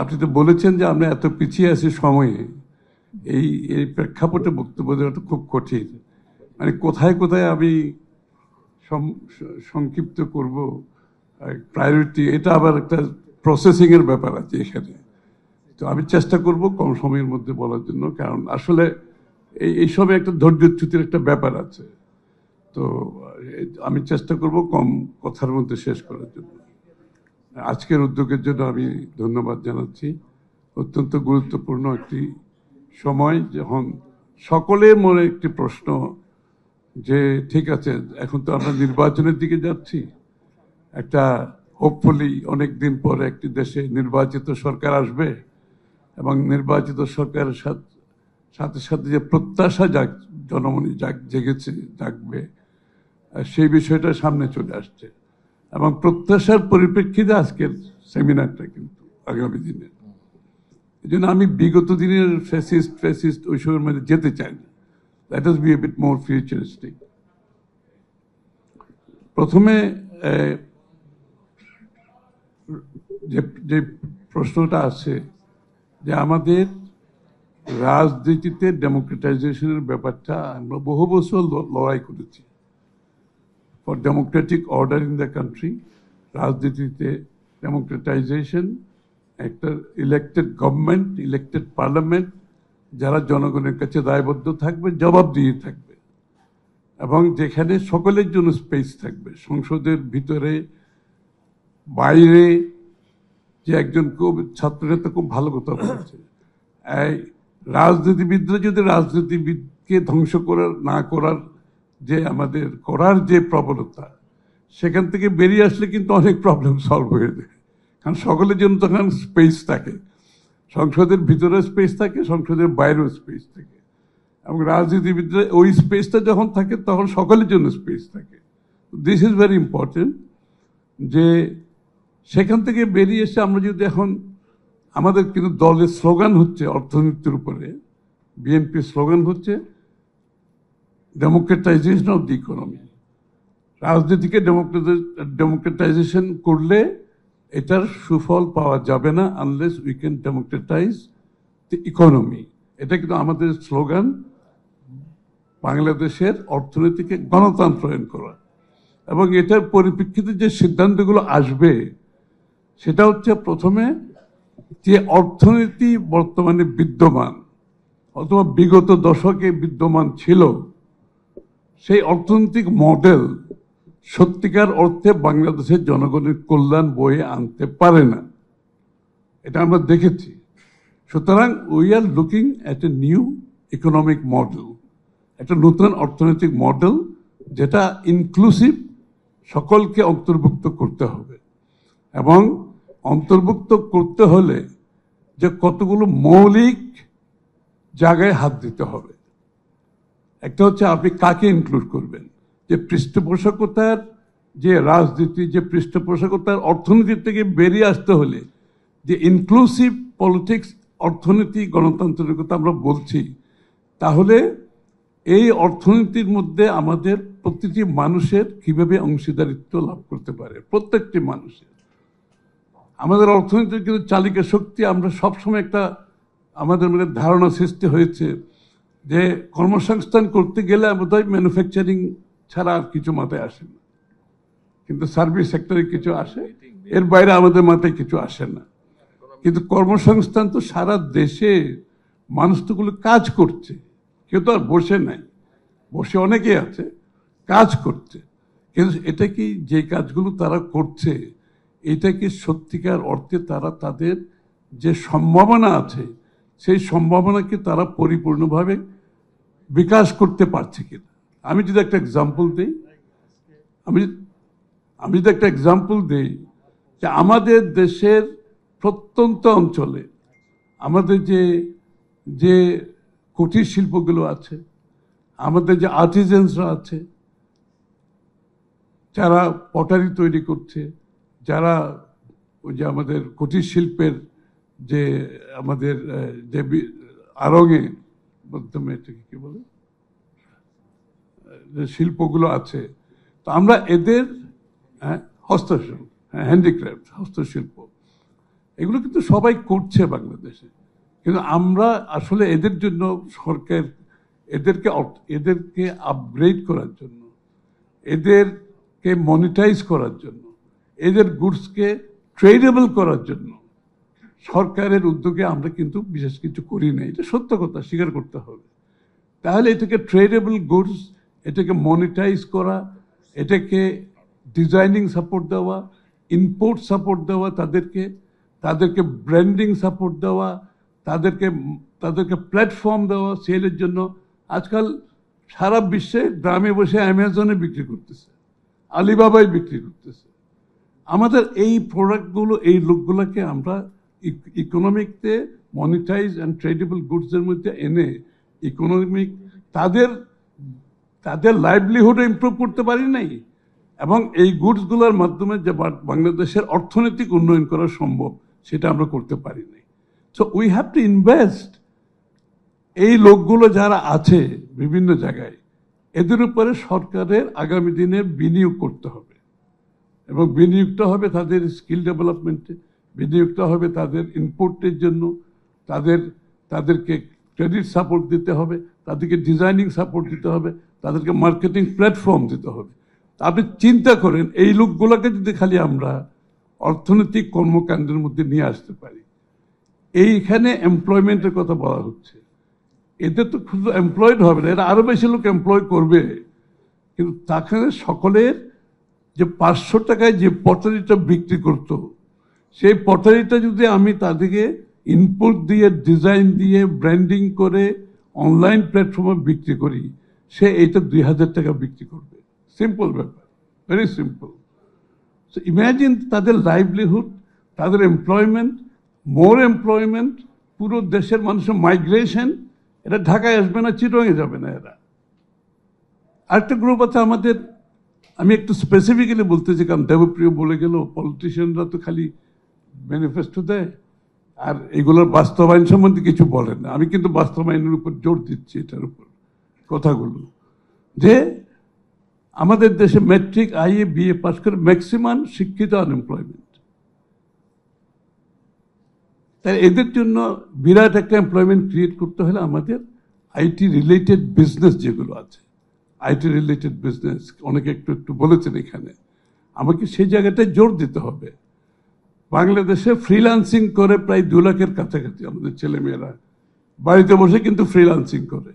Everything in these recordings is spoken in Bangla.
আপনি তো বলেছেন যে আমরা এত পিছিয়ে আছি সময়ে, এই এই প্রেক্ষাপটে বক্তব্য দেওয়াটা খুব কঠিন। মানে কোথায় কোথায় আমি সংক্ষিপ্ত করব প্রায়োরিটি, এটা আবার একটা প্রসেসিং এর ব্যাপার আছে এখানে। তো আমি চেষ্টা করব কম সময়ের মধ্যে বলার জন্য, কারণ আসলে এইসবে একটা ধৈর্যচ্যুতির একটা ব্যাপার আছে। তো আমি চেষ্টা করব কম কথার মধ্যে শেষ করার জন্য। আজকের উদ্যোগের জন্য আমি ধন্যবাদ জানাচ্ছি। অত্যন্ত গুরুত্বপূর্ণ একটি সময়, যখন সকলের মনে একটি প্রশ্ন যে ঠিক আছে, এখন তো আমরা নির্বাচনের দিকে যাচ্ছি, একটা হোপফুলি অনেকদিন পরে একটি দেশে নির্বাচিত সরকার আসবে, এবং নির্বাচিত সরকারের সাথে সাথে যে প্রত্যাশা জনমনে জেগেছে, জাগবে, সেই বিষয়টা সামনে চলে আসছে। এবং প্রত্যাশার পরিপ্রেক্ষিতে আজকের সেমিনারটা কিন্তু আগামী দিনের। এই জন্য আমি বিগত দিনের ফ্যাসিস্ট ওইসবের মধ্যে যেতে চাই না। Let us be a bit more futuristic. প্রথমে যে প্রশ্নটা আছে যে আমাদের রাজনীতিতে ডেমোক্রেটাইজেশনের ব্যাপারটা আমরা বহু বছর লড়াই করেছি for Democratic order in the country. রাজনীতিতে ডেমোক্রেটাইজেশন, একটা ইলেক্টেড গভর্নমেন্ট, ইলেক্টেড পার্লামেন্ট, যারা জনগণের কাছে দায়বদ্ধ থাকবে, জবাবদিহি থাকবে, এবং যেখানে সকলের জন্য স্পেস থাকবে, সংসদের ভিতরে বাইরে। যে একজন খুব ছাত্রনেতা খুব ভালো কথা বলেছে, রাজনীতিবিদরা যদি রাজনীতিবিদকে ধ্বংস না করার যে আমাদের করার যে প্রবণতা, সেখান থেকে বেরিয়ে আসলে কিন্তু অনেক প্রবলেম সলভ হয়ে যায়। কারণ সকলের জন্য তখন স্পেস থাকে, সংসদের ভিতরে স্পেস থাকে, সংসদের বাইরেও স্পেস থাকে, এবং রাজনীতিবিদরা ওই স্পেসটা যখন থাকে তখন সকলের জন্য স্পেস থাকে। This is very important. যে সেখান থেকে বেরিয়ে এসে আমরা যদি এখন আমাদের কিন্তু দলের স্লোগান হচ্ছে অর্থনীতির উপরে, বিএনপির স্লোগান হচ্ছে ডেমোক্রেটাইজেশন অফ দি ইকোনমি। রাজনীতিকে ডেমোক্রেটাইজেশন করলে এটার সুফল পাওয়া যাবে না unless we can democratise the economy. এটা কিন্তু আমাদের স্লোগান, বাংলাদেশের অর্থনীতিকে গণতন্ত্রায়ন করা। এবং এটার পরিপ্রেক্ষিতে যে সিদ্ধান্তগুলো আসবে সেটা হচ্ছে, প্রথমে যে অর্থনীতি বর্তমানে বিদ্যমান অথবা বিগত দশকে বিদ্যমান ছিল, সেই অর্থনৈতিক মডেল সত্যিকার অর্থে বাংলাদেশের জনগণের কল্যাণ বয়ে আনতে পারে না, এটা আমরা দেখেছি। সুতরাং we are looking at a new economic model, একটা নতুন অর্থনৈতিক মডেল যেটা ইনক্লুসিভ, সকলকে অন্তর্ভুক্ত করতে হবে। এবং অন্তর্ভুক্ত করতে হলে যে কতগুলো মৌলিক জায়গায় হাত দিতে হবে। একটা হচ্ছে আপনি কাকে ইনক্লুড করবেন, যে পৃষ্ঠপোষকতার যে রাজনীতি, যে পৃষ্ঠপোষকতার অর্থনীতি থেকে বেরিয়ে আসতে হলে যে ইনক্লুসিভ পলিটিক্স, অর্থনীতি, গণতন্ত্রের কথা আমরা বলছি, তাহলে এই অর্থনীতির মধ্যে আমাদের প্রতিটি মানুষের কিভাবে অংশীদারিত্ব লাভ করতে পারে, প্রত্যেকটি মানুষের। আমাদের অর্থনীতির কিন্তু চালিকা শক্তি, আমরা সবসময় একটা আমাদের মধ্যে ধারণা সৃষ্টি হয়েছে যে কর্মসংস্থান করতে গেলে বোধহয় ম্যানুফ্যাকচারিং ছাড়া আর কিছু মাথায় আসে না, কিন্তু সার্ভিস সেক্টরে কিছু আসে, এর বাইরে আমাদের মাথায় কিছু আসে না। কিন্তু কর্মসংস্থান তো সারা দেশে মানুষ তোগুলো কাজ করছে, কেউ তো আর বসে নাই, বসে অনেকে আছে, কাজ করছে। কিন্তু এটা কি, যে কাজগুলো তারা করছে, এটা কি সত্যিকার অর্থে তারা তাদের যে সম্ভাবনা আছে সেই সম্ভাবনাকে তারা পরিপূর্ণভাবে বিকাশ করতে পারছে কিনা? আমি যদি একটা এক্সাম্পল দিই, যে আমাদের দেশের প্রত্যন্ত অঞ্চলে আমাদের যে কুটির শিল্পগুলো আছে, আমাদের যে আর্টিজেন্সরা আছে, যারা পটারি তৈরি করছে, যারা ওই যে আমাদের কুটির শিল্পের যে আমাদের যে আরঙে মাধ্যমে এটাকে কি বলে, যে শিল্পগুলো আছে, তো আমরা এদের হস্তশিল্প, হ্যান্ডিক্রাফট, হস্তশিল্প, এগুলো কিন্তু সবাই করছে বাংলাদেশে, কিন্তু আমরা আসলে এদের জন্য সরকার এদেরকে আপগ্রেড করার জন্য, এদেরকে মনিটাইজ করার জন্য, এদের গুডসকে ট্রেডেবল করার জন্য সরকারের উদ্যোগে আমরা কিন্তু বিশেষ কিছু করি না। এটা সত্য কথা, স্বীকার করতে হবে। তাহলে এটাকে ট্রেডেবল গুডস, এটাকে মনিটাইজ করা, এটাকে ডিজাইনিং সাপোর্ট দেওয়া, ইম্পোর্ট সাপোর্ট দেওয়া, তাদেরকে ব্র্যান্ডিং সাপোর্ট দেওয়া, তাদেরকে প্ল্যাটফর্ম দেওয়া সেলের জন্য। আজকাল সারা বিশ্বে গ্রামে বসে অ্যামাজনে বিক্রি করতেছে, আলিবাবায় বিক্রি করতেছে। আমাদের এই প্রোডাক্টগুলো, এই লোকগুলোকে আমরা ইকোনমিকতে মনিটাইজ অ্যান্ড ট্রেডেবল গুডসের মধ্যে এনে ইকোনমিক তাদের লাইভলিহুড ইমপ্রুভ করতে পারি নাই, এবং এই গুডসগুলোর মাধ্যমে যে বাংলাদেশের অর্থনৈতিক উন্নয়ন করা সম্ভব সেটা আমরা করতে পারি নাই। So we have to invest. এই লোকগুলো যারা আছে বিভিন্ন জায়গায়, এদের উপরে সরকারের আগামী দিনে বিনিয়োগ করতে হবে, এবং বিনিয়োগটা হবে তাদের স্কিল ডেভেলপমেন্টে, বিনিয়োগটা হবে তাদের ইনপুটের জন্য, তাদেরকে ক্রেডিট সাপোর্ট দিতে হবে, তাদেরকে ডিজাইনিং সাপোর্ট দিতে হবে, তাদেরকে মার্কেটিং প্ল্যাটফর্ম দিতে হবে। আপনি চিন্তা করেন, এই লোকগুলোকে যদি খালি আমরা অর্থনৈতিক কর্মকাণ্ডের মধ্যে নিয়ে আসতে পারি। এইখানে এমপ্লয়মেন্টের কথা বলা হচ্ছে, এদের তো শুধু এমপ্লয়েড হবে না, এরা আরো বেশি লোক এমপ্লয় করবে, কিন্তু তাকে সকলের যে 500 টাকায় যে পটারিটা বিক্রি করত, সেই পটারিটা যদি আমি তাদেরকে ইনপুট দিয়ে, ডিজাইন দিয়ে, ব্র্যান্ডিং করে অনলাইন প্ল্যাটফর্মে বিক্রি করি, সে এইটা 2000 টাকা বিক্রি করবে। সিম্পল ব্যাপার, ভেরি সিম্পল। সো ইমাজিন তাদের লাইভলিহুড, তাদের এমপ্লয়মেন্ট, মোর এমপ্লয়মেন্ট, পুরো দেশের মানুষের মাইগ্রেশন। এরা ঢাকায় আসবে না, চিটংয়ে যাবে না এরা। আরেকটা গ্রুপ আছে আমাদের, আমি একটু স্পেসিফিক্যালি বলতেছি, কারণ দেবপ্রিয় বলে গেল পলিটিশিয়ানরা তো খালি ম্যানিফেস্টো দেয় আর এগুলোর বাস্তবায়ন সম্বন্ধে কিছু বলে না। আমি কিন্তু বাস্তবায়নের উপর জোর দিচ্ছি, এটার উপর কথাগুলো, যে আমাদের দেশে ম্যাট্রিক, আইএ, বিএ পাস করে ম্যাক্সিমাম শিক্ষিত আনএমপ্লয়মেন্ট। তাই এদের জন্য বিরাট একটা এমপ্লয়মেন্ট ক্রিয়েট করতে হলে আমাদের আইটি রিলেটেড বিজনেস যেগুলো আছে, আইটি রিলেটেড বিজনেস অনেকে একটু বলেছেন এখানে, আমাকে সেই জায়গাটায় জোর দিতে হবে। বাংলাদেশে ফ্রিল্যান্সিং করে প্রায় 2 লাখের কাছাকাছি আমাদের ছেলেমেয়েরা বাড়িতে বসে কিন্তু ফ্রিল্যান্সিং করে।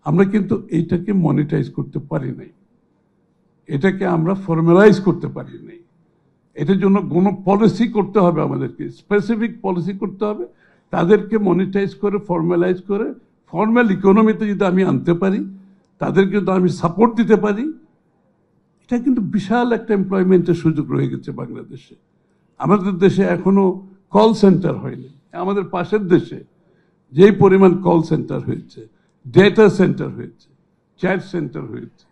আমরা কিন্তু এইটাকে মনিটাইজ করতে পারি নাই, এটাকে আমরা ফর্মালাইজ করতে পারি নাই। এটার জন্য কোনো পলিসি করতে হবে, আমাদেরকে স্পেসিফিক পলিসি করতে হবে, তাদেরকে মনিটাইজ করে, ফর্মালাইজ করে, ফর্মাল ইকোনমিতে যদি আমি আনতে পারি, তাদেরকে যদি আমি সাপোর্ট দিতে পারি, এটা কিন্তু বিশাল একটা এমপ্লয়মেন্টের সুযোগ রয়ে গেছে বাংলাদেশে। আমাদের দেশে এখনো কল সেন্টার হয়নি। আমাদের পাশের দেশে যেই পরিমাণ কল সেন্টার হয়েছে, ডেটা সেন্টার হয়েছে, চ্যাট সেন্টার হয়েছে,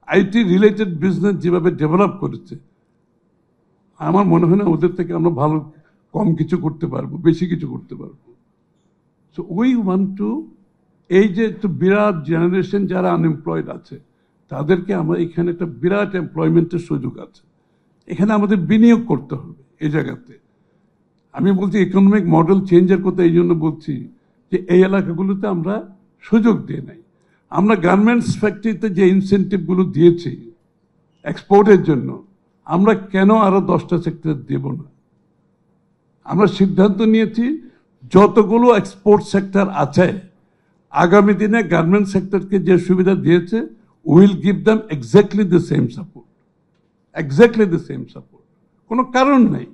আইটি রিলেটেড বিজনেস যেভাবে ডেভেলপ করেছে, আমার মনে হয় না ওদের থেকে আমরা ভালো কম কিছু করতে পারবো, বেশি কিছু করতে পারবো। সো উই ওয়ান্ট টু, এই যে একটু বিরাট জেনারেশন যারা আনএমপ্লয়েড আছে, তাদেরকে আমরা এখানে একটা বিরাট এমপ্লয়মেন্টের সুযোগ আছে, এখানে আমাদের বিনিয়োগ করতে হবে এই জায়গাতে। আমি বলছি ইকোনমিক মডেল চেঞ্জের কথা এই জন্য বলছি যে এই এলাকাগুলোতে আমরা সুযোগ দিয়ে নাই। আমরা গার্মেন্টস ফ্যাক্টরিতে যে ইনসেন্টিভগুলো দিয়েছি এক্সপোর্টের জন্য, আমরা কেন আরো 10টা সেক্টর দেব না? আমরা সিদ্ধান্ত নিয়েছি যতগুলো এক্সপোর্ট সেক্টর আছে, আগামী দিনে গার্মেন্টস সেক্টরকে যে সুবিধা দিয়েছে, will give them exactly the same support, exactly the same support. কোনো কারণ নেই।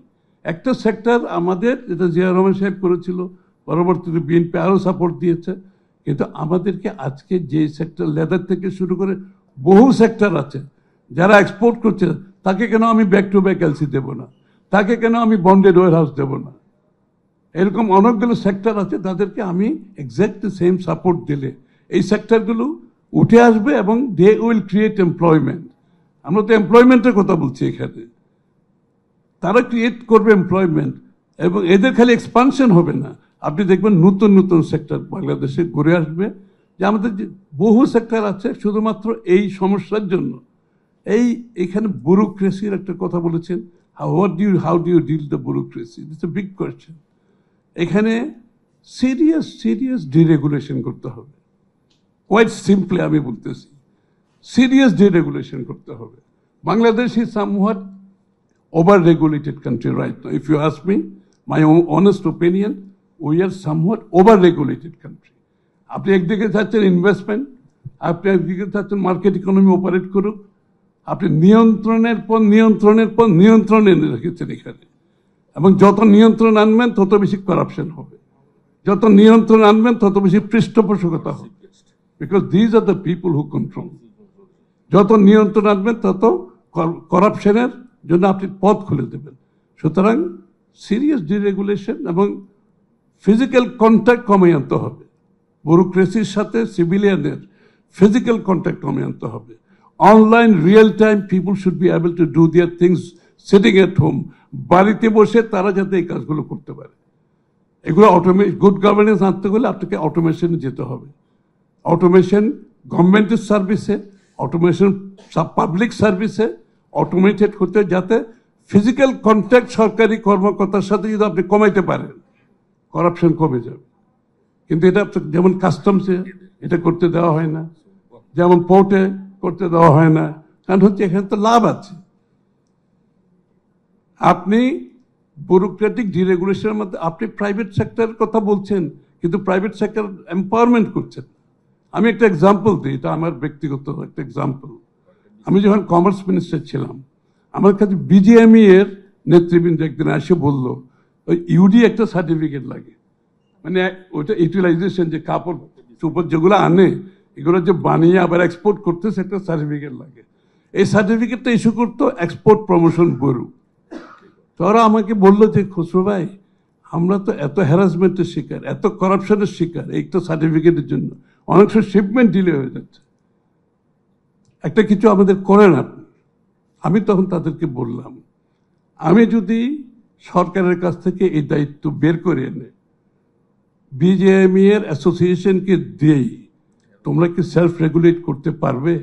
একটা সেক্টর আমাদের, যেটা জিয়া রহমান সাহেব করেছিল, পরবর্তীতে বিএনপি আরো সাপোর্ট দিয়েছে, কিন্তু আমাদেরকে আজকে যে সেক্টর, লেদার থেকে শুরু করে বহু সেক্টর আছে যারা এক্সপোর্ট করছে, তাকে কেন আমি ব্যাক টু ব্যাক এলসি দেব না? তাকে কেন আমি বন্ডেড ওয়ার হাউস দেব না? এরকম অনেকগুলো সেক্টর আছে, তাদেরকে আমি এক্স্যাক্টলি সেম সাপোর্ট দিলে এই সেক্টরগুলো উঠে আসবে এবং দে উইল ক্রিয়েট এমপ্লয়মেন্ট। আমরা তো এমপ্লয়মেন্টের কথা বলছি এখানে। তারা ক্রিয়েট করবে এমপ্লয়মেন্ট, এবং এদের খালি এক্সপানশন হবে না, আপনি দেখবেন নতুন নতুন সেক্টর বাংলাদেশে গড়ে আসবে। যে আমাদের যে বহু সেক্টর আছে শুধুমাত্র এই সমস্যার জন্য, এখানে ব্যুরোক্রেসির একটা কথা বলেছেন, how do you deal the bureaucracy? It's a big question. এখানে সিরিয়াস ডিরেগুলেশন করতে হবে। কোয়াইট সিম্পলি আমি বলতেছি, সিরিয়াস ডিরেগুলেশন করতে হবে। Bangladesh is somewhat over-regulated country right now. If you ask me, my honest opinion, we are somewhat over-regulated country. আপনি একদিকে চাচ্ছেন ইনভেস্টমেন্ট, আপনি একদিকে চাচ্ছেন মার্কেট ইকোনমি অপারেট করুক, আপনি নিয়ন্ত্রণের পর নিয়ন্ত্রণ এনে রেখেছেন এখানে। এবং যত নিয়ন্ত্রণ আনবেন তত বেশি করাপশন হবে, যত নিয়ন্ত্রণ আনবেন তত বেশি পৃষ্ঠপোষকতা হবে, because these are the people who control. যত নিয়ন্ত্রণ আনবেন তত করাপশনের জন্য আপনি পথ খুলে দেবেন। সুতরাং সিরিয়াস ডিরেগুলেশন এবং ফিজিক্যাল কন্ট্যাক্ট কমে আনতে হবে। ব্যুরোক্রেসির সাথে সিভিলিয়ানের ফিজিক্যাল কন্ট্যাক্ট কমে আনতে হবে। Online real time people should be able to do their things sitting at home. বাড়িতে বসে তারা যাতে এই কাজগুলো করতে পারে। এগুলো গুড গভর্নেন্স আনতে গেলে আপনাকে অটোমেশনে যেতে হবে। অটোমেশন গভর্নমেন্টের সার্ভিসে, অটোমেশন পাবলিক সার্ভিসে অটোমেটেড করতে, যাতে ফিজিক্যাল কন্ট্যাক্ট সরকারি কর্মকর্তার সাথে যদি আপনি কমাইতে পারেন, করাপশন কমে যাবে। কিন্তু এটা যেমন কাস্টমসে এটা করতে দেওয়া হয় না, যেমন পোর্টে করতে দেওয়া হয় না, কারণ হচ্ছে এখানে তো লাভ আছে। আপনি ব্যুরোক্রেটিক ডিরেগুলেশনের মধ্যে আপনি প্রাইভেট সেক্টরের কথা বলছেন, কিন্তু প্রাইভেট সেক্টর এম্পাওয়ারমেন্ট করছেন। আমি একটা এক্সাম্পল দিই, এটা আমার ব্যক্তিগত একটা এক্সাম্পল। আমি যখন কমার্স মিনিস্টার ছিলাম, আমার কাছে বিজিএমই এর নেতৃবৃন্দ একদিন এসে বলল, ওই ইউডি একটা সার্টিফিকেট লাগে, মানে ওইটা ইউটিলাইজেশন, যে কাপড় চোপড় যেগুলো আনে এগুলো যে বানিয়ে আবার এক্সপোর্ট করতেছে একটা সার্টিফিকেট লাগে। এই সার্টিফিকেটটা ইস্যু করতো এক্সপোর্ট প্রমোশন ব্যুরো। তো ওরা আমাকে বললো যে খসরু ভাই, আমরা তো এত হ্যারাসমেন্টের শিকার, এত করাপশনের শিকার এই তো সার্টিফিকেটের জন্য, অনেক সময় শিপমেন্ট ডিলে হয়ে যাচ্ছে, একটা কিছু আমাদের করেন আপনি। আমি তখন তাদেরকে বললাম, আমি যদি সরকারের কাছ থেকে এই দায়িত্ব বের করে এনে বিজেএমই এর অ্যাসোসিয়েশনকে দেই, তোমরা কি সেলফ রেগুলেট করতে পারবে?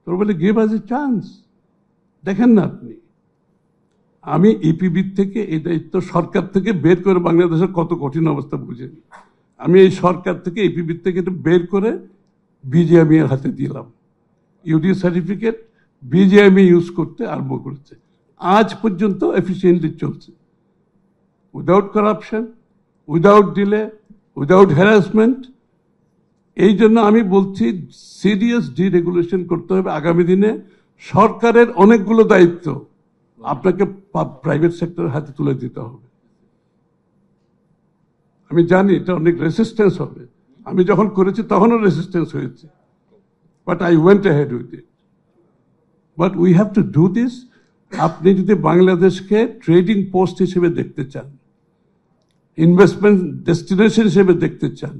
তোমরা বলে গিভ আস এ চান্স। দেখেন না আপনি, আমি ইপিবি থেকে এই দায়িত্ব সরকার থেকে বের করে, বাংলাদেশের কত কঠিন অবস্থা বুঝেনি, আমি এই সরকার থেকে ইপিবি থেকে এটা বের করে বিজেএমই এর হাতে দিলাম। ইউডি সার্টিফিকেট বিজেএমই ইউজ করতে আরম্ভ করেছে, আজ পর্যন্ত এফিসিয়েন্টলি চলছে, without corruption, without delay, without harassment. এই জন্য আমি বলছি সিরিয়াস ডিরেগুলেশন করতে হবে। আগামী দিনে সরকারের অনেকগুলো দায়িত্ব আপনাকে প্রাইভেট সেক্টরের হাতে তুলে দিতে হবে। আমি জানি এটা অনেক রেসিস্টেন্স হবে, আমি যখন করেছি তখনও রেসিস্টেন্স হয়েছে, but I went ahead with it. But we have to do this. আপনি যদি বাংলাদেশকে ট্রেডিং পোস্ট হিসেবে দেখতে চান, ইনভেস্টমেন্ট ডেস্টিনেশন হিসেবে দেখতে চান,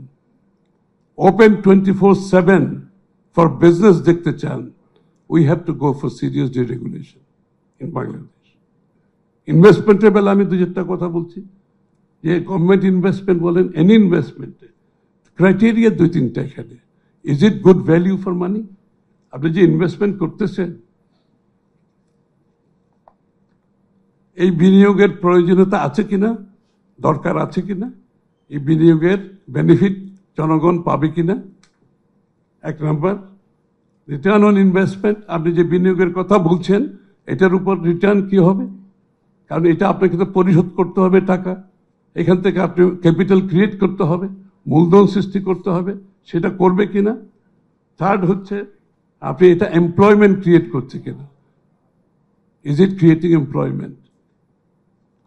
ওপেন 24/7 ফর বিজনেস দেখতে চান, we have to go for serious deregulation in Bangladesh. ইনভেস্টমেন্টের বেলা আমি 2-4টা কথা বলছি, যে গভর্নমেন্ট ইনভেস্টমেন্ট বলেন, এনি ইনভেস্টমেন্টে ক্রাইটেরিয়া 2-3টা এখানে। Is it good value for money? আপনি যে ইনভেস্টমেন্ট করতেছেন, এই বিনিয়োগের প্রয়োজনীয়তা আছে কিনা, দরকার আছে কিনা, এই বিনিয়োগের বেনিফিট জনগণ পাবে কিনা, 1 নম্বর। রিটার্ন অন ইনভেস্টমেন্ট, আপনি যে বিনিয়োগের কথা বলছেন এটার উপর রিটার্ন কি হবে, কারণ এটা আপনাকে তো পরিশোধ করতে হবে টাকা, এখান থেকে আপনি ক্যাপিটাল ক্রিয়েট করতে হবে, মূলধন সৃষ্টি করতে হবে, সেটা করবে কিনা। থার্ড হচ্ছে আপনি এটা এমপ্লয়মেন্ট ক্রিয়েট করছে কিনা, ইজ ইট ক্রিয়েটিং এমপ্লয়মেন্ট।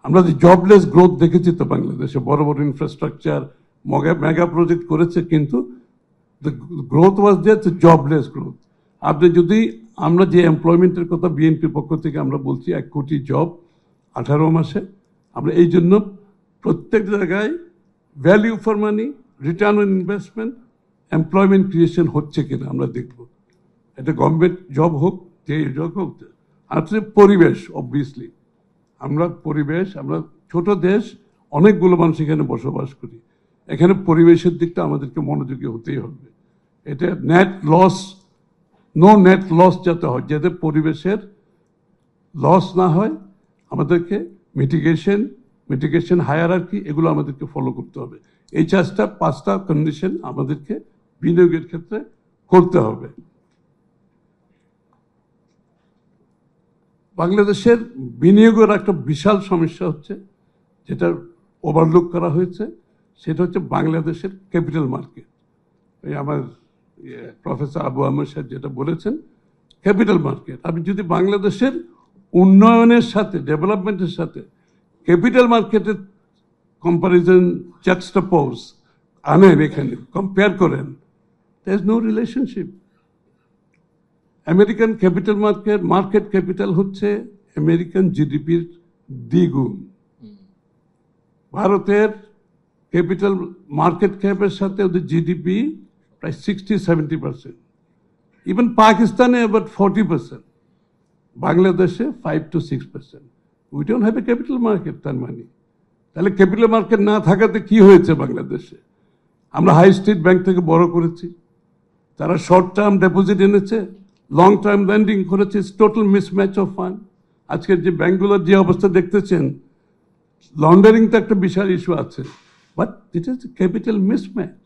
আমরা যে জবলেস গ্রোথ দেখেছি তো বাংলাদেশে, বড় বড় ইনফ্রাস্ট্রাকচার মেগা প্রজেক্ট করেছে, কিন্তু the growth was there jobless growth. আপনি যদি, আমরা যে এমপ্লয়মেন্টের কথা বিএনপির পক্ষ থেকে আমরা বলছি 1 কোটি জব 18 মাসে, আমরা এই জন্য প্রত্যেক জায়গায় value for money, return on investment, employment creation হচ্ছে কিনা আমরা দেখব। এটা গভর্নমেন্ট জব হোক, যে জব হোক। আর পরিবেশ, অবভিয়াসলি আমরা পরিবেশ, আমরা ছোট দেশ, অনেকগুলো মানুষ এখানে বসবাস করি, এখানে পরিবেশের দিকটা আমাদেরকে মনোযোগী হতেই হবে। এটা নো নেট লস যাতে হয়, যাতে পরিবেশের লস না হয় আমাদেরকে মিটিগেশন হায়ারার্কি এগুলো আমাদেরকে ফলো করতে হবে। এই 5টা কন্ডিশন আমাদেরকে বিনিয়োগের ক্ষেত্রে করতে হবে। বাংলাদেশের বিনিয়োগের একটা বিশাল সমস্যা হচ্ছে, যেটা ওভারলুক করা হয়েছে, সেটা হচ্ছে বাংলাদেশের ক্যাপিটাল মার্কেট। এই আমার প্রফেসর আবু আহমেদ সাহেব যেটা বলেছেন, ক্যাপিটাল মার্কেট। আপনি যদি বাংলাদেশের উন্নয়নের সাথে, ডেভেলপমেন্টের সাথে ক্যাপিটাল মার্কেটের কম্পারিজন জাক্সটাপোজ আনেন, এখানে কম্পেয়ার করেন, there is no relationship. American capital market capital হচ্ছে আমেরিকান জিডিপির দ্বিগুণ। ভারতের ক্যাপিটাল মার্কেট ক্যাপের সাথে ওদের জিডিপি প্রায় 60-70%, ইভেন পাকিস্তানে অ্যাবাউট 40%, বাংলাদেশে 5 to 6%। We don't have a capital market. তার মানে তাহলে ক্যাপিটাল মার্কেট না থাকাতে কি হয়েছে বাংলাদেশে? আমরা হাই স্ট্রিট ব্যাংক থেকে বড় করেছি, তারা শর্ট টার্ম ডিপোজিট এনেছে, লং টার্ম লেন্ডিং করেছে, টোটাল মিসম্যাচ অফ ফান্ড। আজকের যে ব্যাংকগুলোর যে অবস্থা দেখতেছেন, লন্ডারিং তো একটা বিশাল ইস্যু আছে, but it is capital mismatch.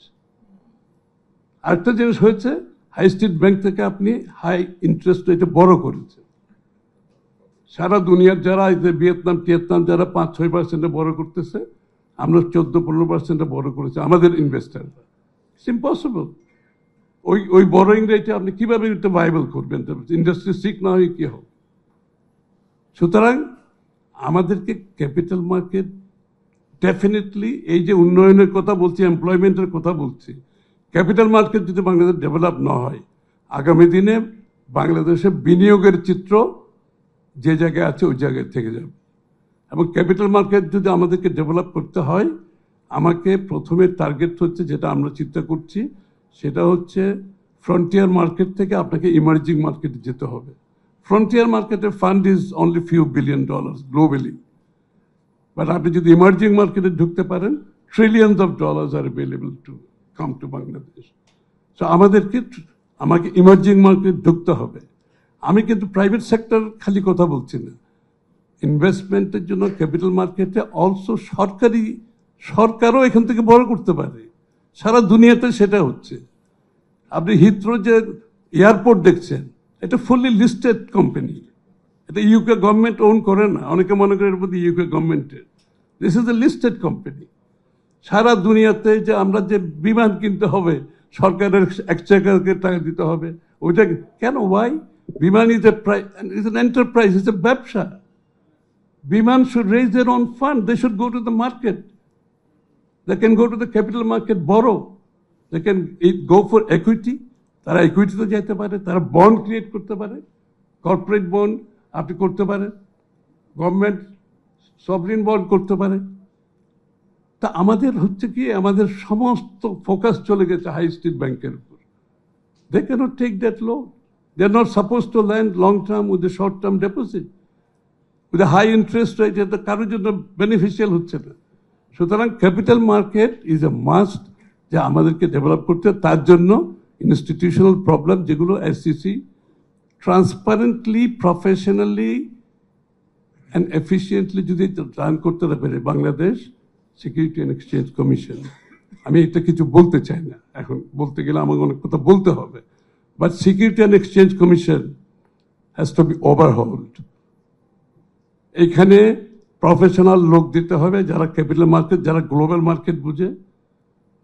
আরেকটা জিনিস হয়েছে, হাই স্ট্রিট ব্যাংক থেকে আপনি হাই ইন্টারেস্ট রেটে বড় করেছে। সারা দুনিয়ার যারা ভিয়েতনাম যারা 5-6% বড় করতেছে, আমরা 14-15% বড় করেছি আমাদের ইনভেস্টাররা। It's impossible. ওই বড়োইং রেটে আপনি কিভাবে এটা ভাইবল করবেন? ইন্ডাস্ট্রি সিক না হয়ে কি হবে? সুতরাং আমাদেরকে ক্যাপিটাল মার্কেট ডেফিনেটলি, এই যে উন্নয়নের কথা বলছি, এমপ্লয়মেন্টের কথা বলছি, ক্যাপিটাল মার্কেট যদি বাংলাদেশ ডেভেলপ না হয়, আগামী দিনে বাংলাদেশের বিনিয়োগের চিত্র যে জায়গায় আছে ওই জায়গায় থেকে যাবে। এবং ক্যাপিটাল মার্কেট যদি আমাদেরকে ডেভেলপ করতে হয়, আমাকে প্রথমে টার্গেট হচ্ছে, যেটা আমরা চিন্তা করছি, সেটা হচ্ছে ফ্রন্টিয়ার মার্কেট থেকে আপনাকে ইমার্জিং মার্কেটে যেতে হবে। ফ্রন্টিয়ার মার্কেটের fund is only few billion dollars globally, but আপনি যদি ইমার্জিং মার্কেটে ঢুকতে পারেন, trillions of dollars are available to come to Bangladesh. So আমাকে ইমার্জিং মার্কেট ঢুকতে হবে। আমি কিন্তু প্রাইভেট সেক্টর খালি কথা বলছি না, ইনভেস্টমেন্টের জন্য ক্যাপিটাল মার্কেটে অলসো সরকারও এখান থেকে বড় করতে পারে। সারা দুনিয়াতে সেটা হচ্ছে। আপনি হিথ্রো যে এয়ারপোর্ট দেখছেন, এটা ফুললি লিস্টেড কোম্পানি, এটা ইউকে গভর্নমেন্ট ওন করে না। অনেকে মনে করে এর মধ্যে ইউকে গভর্নমেন্টের। This is a listed company. সারা দুনিয়াতে যে আমরা যে বিমান কিনতে হবে, সরকারের এক্সচেকারকে টাকা দিতে হবে, ওইটা কেন? Why? Biman is an enterprise, is a ব্যবসা। Biman should raise their own fund, they should go to the market, they can go to the capital market, বড়, they can go for equity, তারা ইকুইটিতে যেতে পারে, তারা বন্ড ক্রিয়েট করতে পারে, কর্পোরেট বন্ড আপনি করতে পারেন, গভর্নমেন্ট সভরিন বন্ড করতে পারে। তা আমাদের হচ্ছে কি, আমাদের সমস্ত ফোকাস চলে গেছে হাই স্ট্রিট ব্যাংকের উপর। They cannot take that loan. They are not supposed to lend long term with a short term deposit. With a high interest rate, এটা কারোর জন্য বেনিফিশিয়াল হচ্ছে না। সুতরাং capital market is a must, যা আমাদেরকে ডেভেলপ করতে। তার জন্য ইনস্টিটিউশনাল প্রবলেম, যেগুলো SCC transparently, professionally and efficiently যদি রান করতে পারে Bangladesh security and exchange commission. আমি এটা কিছু বলতে চাই না, এখন বলতে গেলে আমাকে অনেক কথা বলতে হবে, but security and exchange commission has to be overhauled. এখানে প্রফেশনাল লোক দিতে হবে, যারা ক্যাপিটাল মার্কেট, যারা গ্লোবাল মার্কেট বুঝে,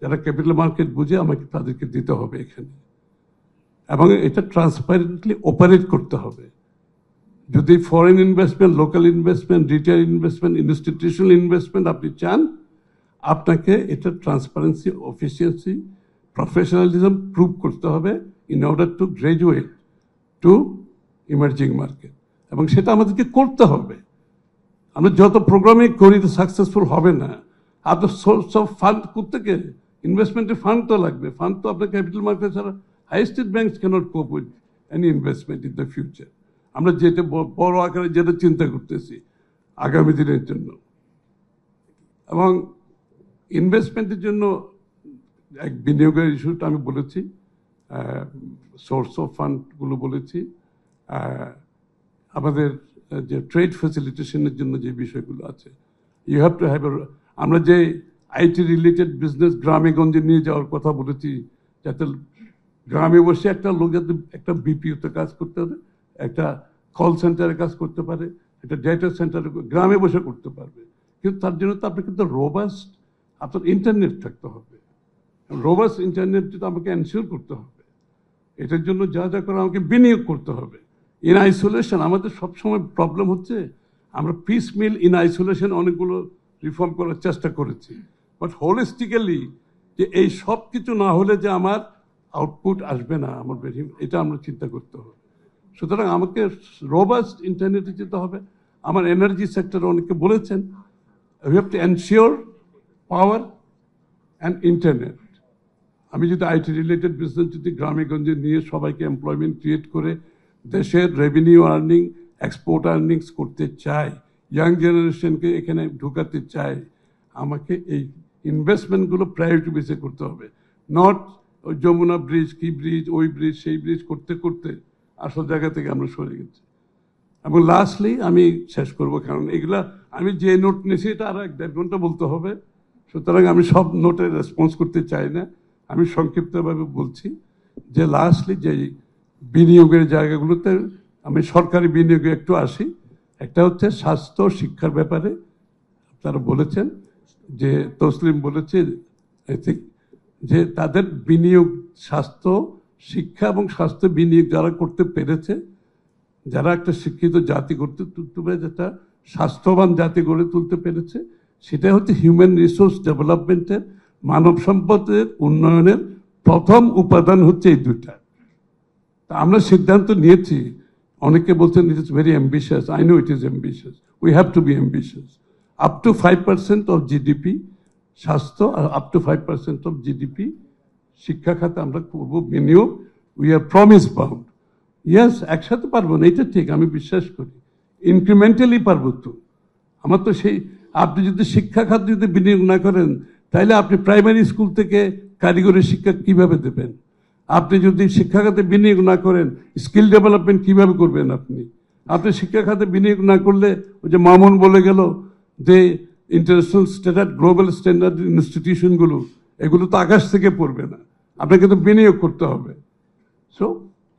যারা ক্যাপিটাল মার্কেট বুঝে, আমাকে তাদেরকে দিতে হবে এখানে। এবং এটা ট্রান্সপারেন্টলি অপারেট করতে হবে। যদি foreign investment, local investment, retail investment, institutional investment আপনি চান, আপনাকে এটা ট্রান্সপারেন্সি, এফিসিয়েন্সি, প্রফেশনালিজম প্রুভ করতে হবে in order to graduate to emerging market. এবং সেটা আমাদেরকে করতে হবে। আমরা যত প্রোগ্রামে করি তো সাকসেসফুল হবে না। আপনার সোর্স অফ ফান্ড কোত্থেকে? ইনভেস্টমেন্টের ফান্ড তো লাগবে। ফান্ড তো আপনার ক্যাপিটাল মার্কেট ছাড়া, high street banks cannot cope with any investment in the future. আমরা যেটা বড় আকারে যেটা চিন্তা করতেছি আগামী দিনের জন্য, এবং ইনভেস্টমেন্টের জন্য এক বিনিয়োগের ইস্যুটা আমি বলেছি, সোর্স অফ ফান্ডগুলো বলেছি, আমাদের যে ট্রেড ফ্যাসিলিটেশনের জন্য যে বিষয়গুলো আছে, ইউ হ্যাভ টু হ্যাভ আমরা যে আইটি রিলেটেড বিজনেস গ্রামে গঞ্জে নিয়ে যাওয়ার কথা বলেছি, যাতে গ্রামে বসে একটা লোক যাতে একটা বিপিওতে কাজ করতে পারে, একটা কল সেন্টারে কাজ করতে পারে, একটা ডেটা সেন্টারে গ্রামে বসে করতে পারবে। কিন্তু তার জন্য তো আপনাকে তো রোবাস্ট আপনার ইন্টারনেট থাকতে হবে। রোবাস্ট ইন্টারনেট তো আমাকে এনশিওর করতে হবে। এটার জন্য যা যা করে আমাকে বিনিয়োগ করতে হবে। ইন আইসোলেশন আমাদের সবসময় প্রবলেম হচ্ছে, আমরা পিস মিল ইন আইসোলেশন অনেকগুলো রিফর্ম করার চেষ্টা করেছি, বাট হোলিস্টিক্যালি যে এই সব কিছু না হলে যে আমার আউটপুট আসবে না, আমার এটা আমরা চিন্তা করতে হবে। সুতরাং আমাকে রোবাস্ট ইন্টারনেটে যেতে হবে। আমার এনার্জি সেক্টরে অনেকে বলেছেন, we have to ensure power and internet. আমি যদি আইটি রিলেটেড বিজনেস যদি গ্রামে গঞ্জে নিয়ে সবাইকে এমপ্লয়মেন্ট ক্রিয়েট করে দেশের রেভিনিউ আর্নিং, এক্সপোর্ট আর্নিংস করতে চাই, ইয়াং জেনারেশনকে এখানে ঢুকাতে চাই, আমাকে এই ইনভেস্টমেন্টগুলো প্রায়োরিটি বেসে করতে হবে। নট ওই যমুনা ব্রিজ, কি ব্রিজ, ওই ব্রিজ, সেই ব্রিজ করতে করতে আসল জায়গা থেকে আমরা সরে গেছি। এবং লাস্টলি আমি শেষ করব, কারণ এগুলা আমি যে নোট নিয়েছি এটা আরো 1-1.5 ঘন্টা বলতে হবে, সুতরাং আমি সব নোটে রেসপন্স করতে চাই না। আমি সংক্ষিপ্তভাবে বলছি যে লাস্টলি যে বিনিয়োগের জায়গাগুলোতে আমি সরকারি বিনিয়োগে একটু আসি। একটা হচ্ছে স্বাস্থ্য শিক্ষার ব্যাপারে তারা বলেছেন, যে তসলিম বলেছে যে তাদের বিনিয়োগ স্বাস্থ্য শিক্ষা এবং স্বাস্থ্য বিনিয়োগ যারা করতে পেরেছে, যারা একটা শিক্ষিত জাতি করতে তুলতে পেরেছে, একটা স্বাস্থ্যবান জাতি গড়ে তুলতে পেরেছে, সেটা হচ্ছে হিউম্যান রিসোর্স ডেভেলপমেন্টের, মানব সম্পদের উন্নয়নের প্রথম উপাদান হচ্ছে এই দুইটা। তা আমরা সিদ্ধান্ত নিয়েছি, অনেকে বলছেন it is very ambitious, I know it is ambitious, we have to be ambitious. Up to 5% of GDP স্বাস্থ্য, আর আপ টু 5% অফ জিডিপি শিক্ষা খাতে আমরা করবো বিনিয়োগ। We are promise bound. Yes, একসাথে পারবো না, এটা ঠিক, আমি বিশ্বাস করি ইনক্রিমেন্টালি পারবো। তো আমার তো সেই, আপনি যদি শিক্ষা খাত যদি বিনিয়োগ না করেন, তাহলে আপনি প্রাইমারি স্কুল থেকে কারিগরি শিক্ষা কিভাবে দেবেন? আপনি যদি শিক্ষা খাতে বিনিয়োগ না করেন, স্কিল ডেভেলপমেন্ট কিভাবে করবেন? আপনি শিক্ষা খাতে বিনিয়োগ না করলে, ওই যে মামুন বলে গেল যে ইন্টারন্যাশনাল স্ট্যান্ডার্ড, গ্লোবাল স্ট্যান্ডার্ড ইনস্টিটিউশনগুলো, এগুলো তো আকাশ থেকে পড়বে না, আপনাকে তো বিনিয়োগ করতে হবে। So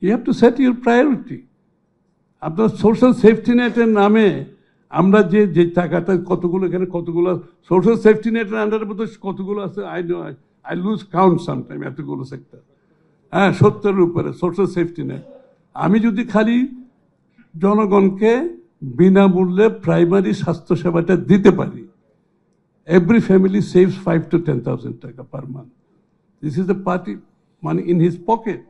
you have to set your priority. আপনার সোশ্যাল সেফটি নেটের নামে আমরা যে যে টাকাটা কতগুলো, এখানে কতগুলো সোশ্যাল সেফটি নেটের আন্ডারের মধ্যে কতগুলো আছে, আই লুজ কাউন্ট সামটাইম, এতগুলো সেক্টর, হ্যাঁ 70-এর উপরে সোশ্যাল সেফটি নেট। আমি যদি খালি জনগণকে বিনামূল্যে প্রাইমারি স্বাস্থ্যসেবাটা দিতে পারি, every family saves 5 to 10,000 টাকা per month. This is the party money in his pocket.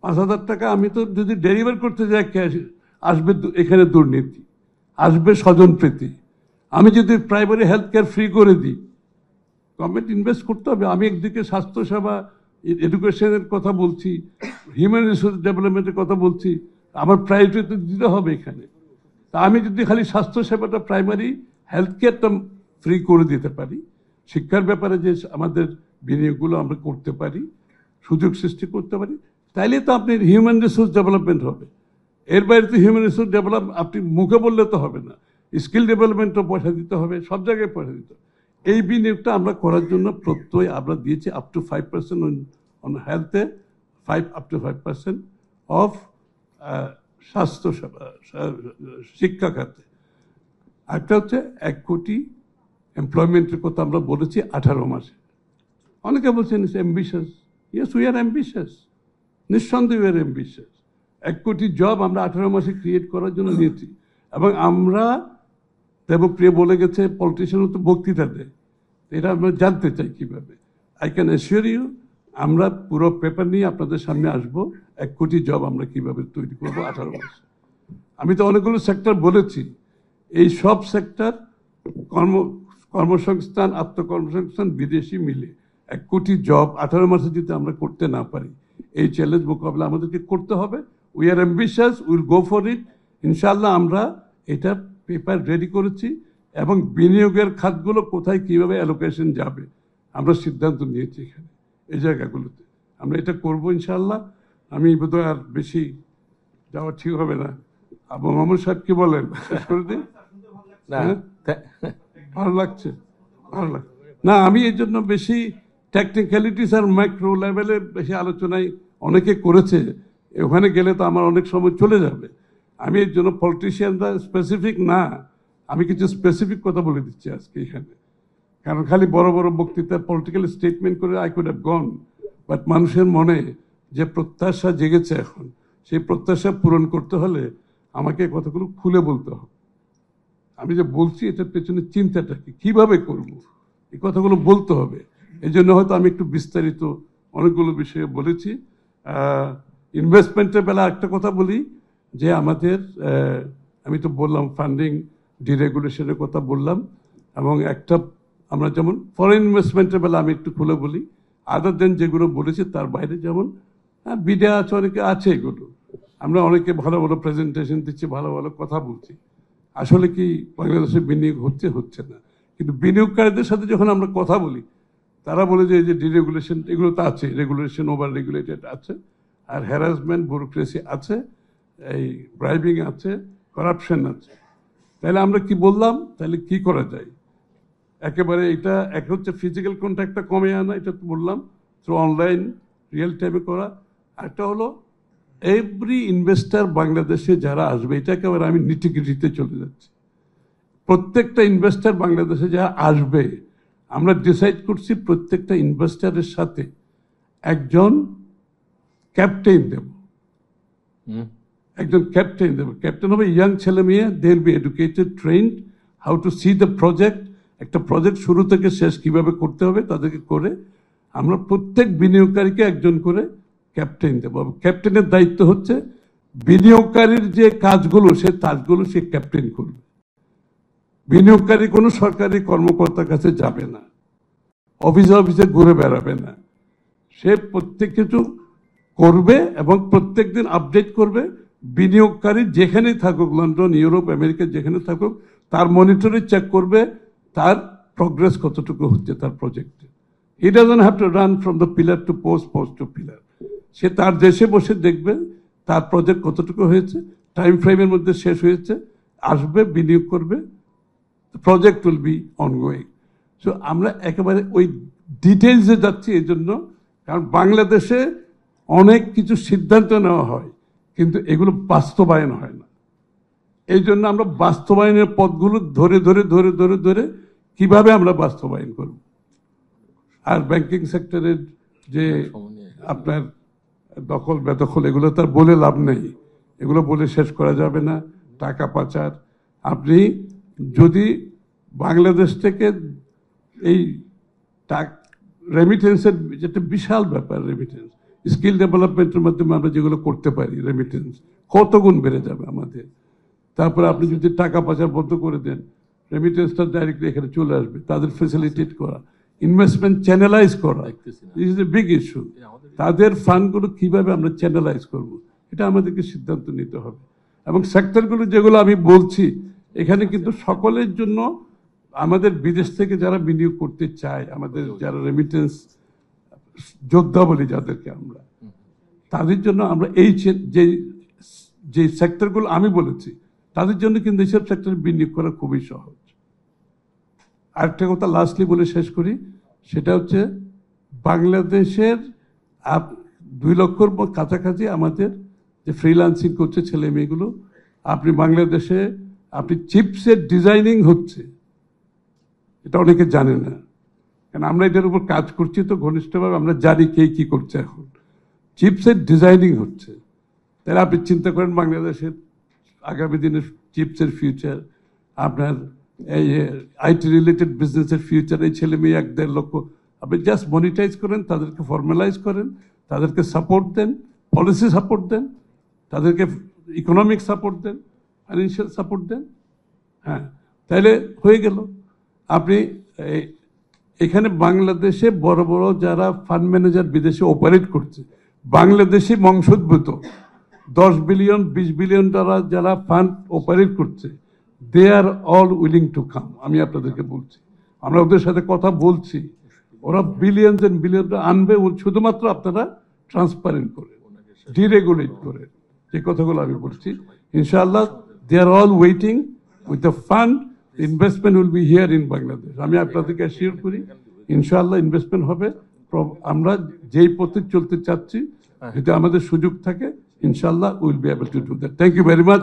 5,000 টাকা আমি তো যদি ডেলিভার করতে যাই, আসবে এখানে দুর্নীতি, আসবে স্বজনপ্রীতি। আমি যদি প্রাইমারি হেলথ কেয়ার ফ্রি করে দিই, গভর্নমেন্ট ইনভেস্ট করতে হবে। আমি একদিকে স্বাস্থ্যসেবা, এডুকেশনের কথা বলছি, হিউম্যান রিসোর্স ডেভেলপমেন্টের কথা বলছি, আমার প্রায়োরিটি তো দিতে হবে এখানে। তা আমি যদি খালি স্বাস্থ্যসেবাটা, প্রাইমারি হেলথ কেয়ারটা ফ্রি করে দিতে পারি, শিক্ষার ব্যাপারে যে আমাদের বিনিয়োগগুলো আমরা করতে পারি, সুযোগ সৃষ্টি করতে পারি, তাইলে তো আপনি হিউম্যান রিসোর্স ডেভেলপমেন্ট হবে। এর বাইরে তো হিউম্যান রিসোর্স ডেভেলপ আপনি মুখে বললে তো হবে না, স্কিল ডেভেলপমেন্টও পয়সা দিতে হবে, সব জায়গায় পয়সা দিতে হবে। এই বিনিয়োগটা আমরা করার জন্য প্রত্যয় আমরা দিয়েছি আপ টু 5% অন হেলথে, আপ টু 5% অফ স্বাস্থ্যসেবা, শিক্ষা খাতে। একটা হচ্ছে 1 কোটি এমপ্লয়মেন্টের কথা আমরা বলেছি 18 মাসে। অনেকে বলছেন it's ambitious. Yes, we are ambitious, নিঃসন্দেহে উই আর অ্যাম্বিশিয়াস। 1 কোটি জব আমরা 18 মাসে ক্রিয়েট করার জন্য নিয়েছি। এবং আমরা, দেবপ্রিয় বলে গেছে, পলিটিশিয়ানও তো বক্তৃতা দেয়, এটা আমরা জানতে চাই কিভাবে। আই ক্যান অ্যাসিওর ইউ, আমরা পুরো পেপার নিয়ে আপনাদের সামনে আসবো, 1 কোটি জব আমরা কিভাবে তৈরি করবো 18 মাসে। আমি তো অনেকগুলো সেক্টর বলেছি, এই সব সেক্টর কর্মসংস্থান, আত্মকর্মসংস্থান, বিদেশি মিলে 1 কোটি জব 18 মাসে যদি আমরা করতে না পারি, এই চ্যালেঞ্জ মোকাবিলা আমাদেরকে করতে হবে। We are ambitious, will go for it. ইনশাআল্লাহ আমরা এটা পেপার রেডি করেছি, এবং বিনিয়োগের খাতগুলো কোথায় কিভাবে অ্যালোকেশন যাবে আমরা সিদ্ধান্ত নিয়েছি এখানে, এই জায়গাগুলোতে আমরা এটা করবো ইনশাআল্লাহ। আমি বোধহয় আর বেশি যাওয়া ঠিক হবে না, আবু মাহমুদ সাহেব কি বলেন শেষ করে দিন? না, ভালো লাগছে, ভালো লাগছে না। আমি এই জন্য বেশি টেকনিক্যালিটিস আর মাইক্রো লেভেলে বেশি আলোচনায় অনেকে করেছে, ওখানে গেলে তো আমার অনেক সময় চলে যাবে। আমি এর জন্য পলিটিশিয়ানরা স্পেসিফিক না, আমি কিছু স্পেসিফিক কথা বলে দিচ্ছি আজকে এখানে। কারণ খালি বড় বড় বক্তৃতা পলিটিক্যাল স্টেটমেন্ট করে I could have gone, but মানুষের মনে যে প্রত্যাশা জেগেছে এখন, সেই প্রত্যাশা পূরণ করতে হলে আমাকে কথাগুলো খুলে বলতে হবে। আমি যে বলছি এটার পেছনে চিন্তাটা কি, কিভাবে করব, এই কথাগুলো বলতে হবে। এই জন্য হয়তো আমি একটু বিস্তারিত অনেকগুলো বিষয়ে বলেছি। ইনভেস্টমেন্টের বেলা একটা কথা বলি যে আমাদের আমি তো বললাম ফান্ডিং ডিরেগুলেশনের কথা বললাম, এবং একটা আমরা যেমন ফরেন ইনভেস্টমেন্টের বেলা আমি একটু খুলে বলি, আদার দেন যেগুলো বলেছি তার বাইরে যেমন বিডিয়া আছে, অনেকে আছে, এগুলো আমরা অনেকে ভালো ভালো প্রেজেন্টেশন দিচ্ছি, ভালো ভালো কথা বলছি, আসলে কি বাংলাদেশে বিনিয়োগ হচ্ছে না। কিন্তু বিনিয়োগকারীদের সাথে যখন আমরা কথা বলি তারা বলে যে এই যে ডিরেগুলেশন এগুলো তো আছে, রেগুলেশন ওভার রেগুলেটেড আছে, আর হ্যারাসমেন্ট ব্যুরোক্রেসি আছে, এই ব্রাইবিং আছে, করাপশন আছে। তাহলে আমরা কি বললাম, তাহলে কি করা যায়? একেবারে এটা এক হচ্ছে ফিজিক্যাল কন্ট্যাক্টটা কমে আনা, এটা তো বললাম, থ্রু অনলাইন রিয়েল টাইমে করা। একটা হলো এভরি ইনভেস্টার বাংলাদেশে যারা আসবে, এটা একেবারে আমি নিটিগিরিতে চলে যাচ্ছি, প্রত্যেকটা ইনভেস্টার বাংলাদেশে যারা আসবে আমরা ডিসাইড করছি প্রত্যেকটা ইনভেস্টারের সাথে একজন ক্যাপ্টেন দেব, একজন ক্যাপ্টেন দেব। ক্যাপ্টেন হবে ইয়াং ছেলে মেয়ে, they will be educated, trained how to see the project, একটা প্রজেক্ট শুরু থেকে শেষ কিভাবে করতে হবে তাদেরকে করে আমরা প্রত্যেক বিনিয়োগকারীকে একজন করে ক্যাপ্টেন দেব। ক্যাপ্টেনের দায়িত্ব হচ্ছে বিনিয়োগকারীর যে কাজগুলো সে কাজগুলো সে ক্যাপ্টেন করবে। বিনিয়োগকারী কোনো সরকারি কর্মকর্তার কাছে যাবে না, অফিসে অফিসে ঘুরে বেড়াবে না, সে প্রত্যেক কিছু করবে এবং প্রত্যেক দিন আপডেট করবে। বিনিয়োগকারী যেখানেই থাকুক, লন্ডন, ইউরোপ, আমেরিকা যেখানে থাকুক, তার মনিটরে চেক করবে তার প্রগ্রেস কতটুকু হচ্ছে তার প্রজেক্টে। He doesn't have to run from the pillar to post, post to pillar. সে তার দেশে বসে দেখবে তার প্রজেক্ট কতটুকু হয়েছে, টাইম ফ্রেমের মধ্যে শেষ হয়েছে, আসবে, বিনিয়োগ করবে, project will be ongoing. So আমরা একেবারে ওই ডিটেলসে যাচ্ছি এই জন্য, কারণ বাংলাদেশে অনেক কিছু সিদ্ধান্ত নেওয়া হয় কিন্তু এগুলো বাস্তবায়ন হয় না। এই জন্য আমরা বাস্তবায়নের পথগুলো ধরে ধরে ধরে ধরে ধরে কিভাবে আমরা বাস্তবায়ন করব। আর ব্যাংকিং সেক্টরের যে আপনার দখল বেদখল, এগুলো তার বলে লাভ নেই, এগুলো বলে শেষ করা যাবে না। টাকা পাচার, আপনি যদি বাংলাদেশ থেকে এই রেমিটেন্সের যেটা বিশাল ব্যাপার, রেমিটেন্স স্কিল ডেভেলপমেন্টের মাধ্যমে আমরা যেগুলো করতে পারি, রেমিটেন্স কত গুণ বেড়ে যাবে আমাদের। তারপরে আপনি যদি টাকা পাচার বন্ধ করে দেন, রেমিটেন্সটা ডাইরেক্টলি এখানে চলে আসবে, তাদের ফেসিলিটেট করা, ইনভেস্টমেন্ট চ্যানেলাইজ করা, this is a big issue. তাদের ফান্ডগুলো কিভাবে আমরা চ্যানেলাইজ করব, এটা আমাদেরকে সিদ্ধান্ত নিতে হবে। এবং সেক্টরগুলো যেগুলো আমি বলছি এখানে কিন্তু সকলের জন্য, আমাদের বিদেশ থেকে যারা বিনিয়োগ করতে চায়, আমাদের যারা রেমিটেন্স যোদ্ধা বলি যাদেরকে আমরা, তাদের জন্য আমরা এই যে সেক্টরগুলো আমি বলেছি তাদের জন্য কিন্তু এইসব সেক্টরে বিনিয়োগ করা খুবই সহজ। আরেকটা কথা লাস্টলি বলে শেষ করি, সেটা হচ্ছে বাংলাদেশের 2 লক্ষর কাছাকাছি আমাদের যে ফ্রিল্যান্সিং করছে ছেলে মেয়েগুলো, আপনি বাংলাদেশে আপনি চিপসের ডিজাইনিং হচ্ছে, এটা অনেকে জানে না, কারণ আমরা এটার উপর কাজ করছি তো ঘনিষ্ঠভাবে, আমরা জানি কে কি করছে। এখন চিপসের ডিজাইনিং হচ্ছে, তাহলে আপনি চিন্তা করেন বাংলাদেশের আগামী দিনের চিপসের ফিউচার, আপনার এই আইটি রিলেটেড বিজনেসের ফিউচার। এই ছেলে মেয়ে 1-1.5 লক্ষ আপনি জাস্ট মনিটাইজ করেন, তাদেরকে ফর্মালাইজ করেন, তাদেরকে সাপোর্ট দেন, পলিসি সাপোর্ট দেন, তাদেরকে ইকোনমিক সাপোর্ট দেন, ফাইন্যান্সিয়াল সাপোর্ট দেন, হ্যাঁ, তাহলে হয়ে গেল। আপনি এখানে বাংলাদেশে বড় বড় যারা ফান্ড ম্যানেজার বিদেশে অপারেট করছে, বাংলাদেশি বংশোদ্ভূত 10 বিলিয়ন 20 বিলিয়ন ডলার যারা ফান্ড অপারেট করছে, দে আর অল উইলিং টু কাম। আমি আপনাদেরকে বলছি, আমরা ওদের সাথে কথা বলছি, ওরা বিলিয়ন এন্ড বিলিয়ন আনবে, শুধুমাত্র আপনারা ট্রান্সপারেন্ট করে, ডিরেগুলেট করে, যে কথাগুলো আমি বলছি। Inshallah, they are all waiting with the fund. The investment will be here in Bangladesh. আমি আপনাদেরকে অ্যাসিওর করি ইনশাআল্লাহ ইনভেস্টমেন্ট হবে। আমরা যেই পথে চলতে চাচ্ছি, যদি আমাদের সুযোগ থাকে ইনশাআল্লাহ will be able to do that. Thank you very much.